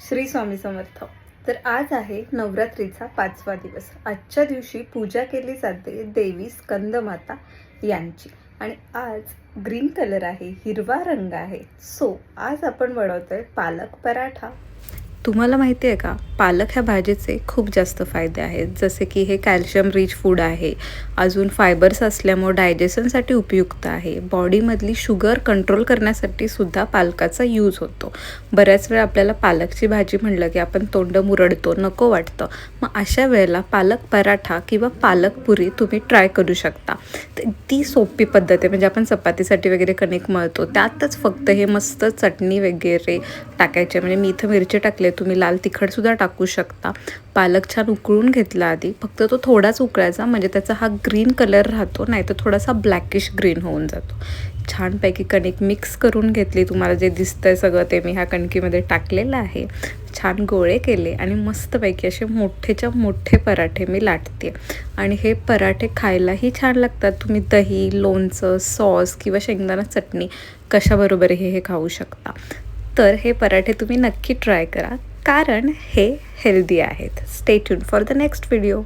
श्री स्वामी समर्थ. तर आज आहे नवरात्रीचा 5वा दिवस. आजच्या दिवशी पूजा केली जाते देवी स्कंदमाता यांची. आणि आज ग्रीन कलर आहे, हिरवा रंग आहे. सो आज आपण बनवतोय पालक पराठा. तुम्हाला माहिती आहे का, पालक ह्या भाजीचे खूप जास्त फायदे आहेत. जसे की हे कॅल्शियम रिच फूड आहे, अजून फायबर्स असल्यामुळे डायजेशनसाठी उपयुक्त आहे, बॉडीमधली शुगर कंट्रोल करण्यासाठी सुद्धा पालकाचा यूज होतो. बऱ्याच वेळा आपल्याला पालकची भाजी म्हणलं की आपण तोंड मुरडतो, नको वाटतं. मग अशा वेळेला पालक पराठा किंवा पालक पुरी तुम्ही ट्राय करू शकता. ती सोपी पद्धत आहे. म्हणजे आपण चपातीसाठी वगैरे कणिक मळतो त्यातच फक्त हे मस्त चटणी वगैरे टाकायचे. म्हणजे मी इथं मिरची टाकले, तुम्ही लाल तिखटसुद्धा टाकू शकता. पालक छान उकळून घेतला आधी, फक्त तो थोडाच उकळायचा, म्हणजे त्याचा हा ग्रीन कलर राहतो, नाही तर थोडासा ब्लॅकिश ग्रीन होऊन जातो. छानपैकी कणिक मिक्स करून घेतली. तुम्हाला जे दिसतंय सगळं ते मी ह्या कणकीमध्ये टाकलेलं आहे. छान गोळे केले आणि मस्तपैकी असे मोठेच्या मोठे पराठे मी लाटते. आणि हे पराठे खायलाही छान लागतात. तुम्ही दही, लोणचं, सॉस किंवा शेंगदाणा चटणी कशाबरोबरही हे खाऊ शकता. तर हे पराठे तुम्ही नक्की ट्राय करा, कारण हे हेल्दी आहेत. Stay tune for the next video.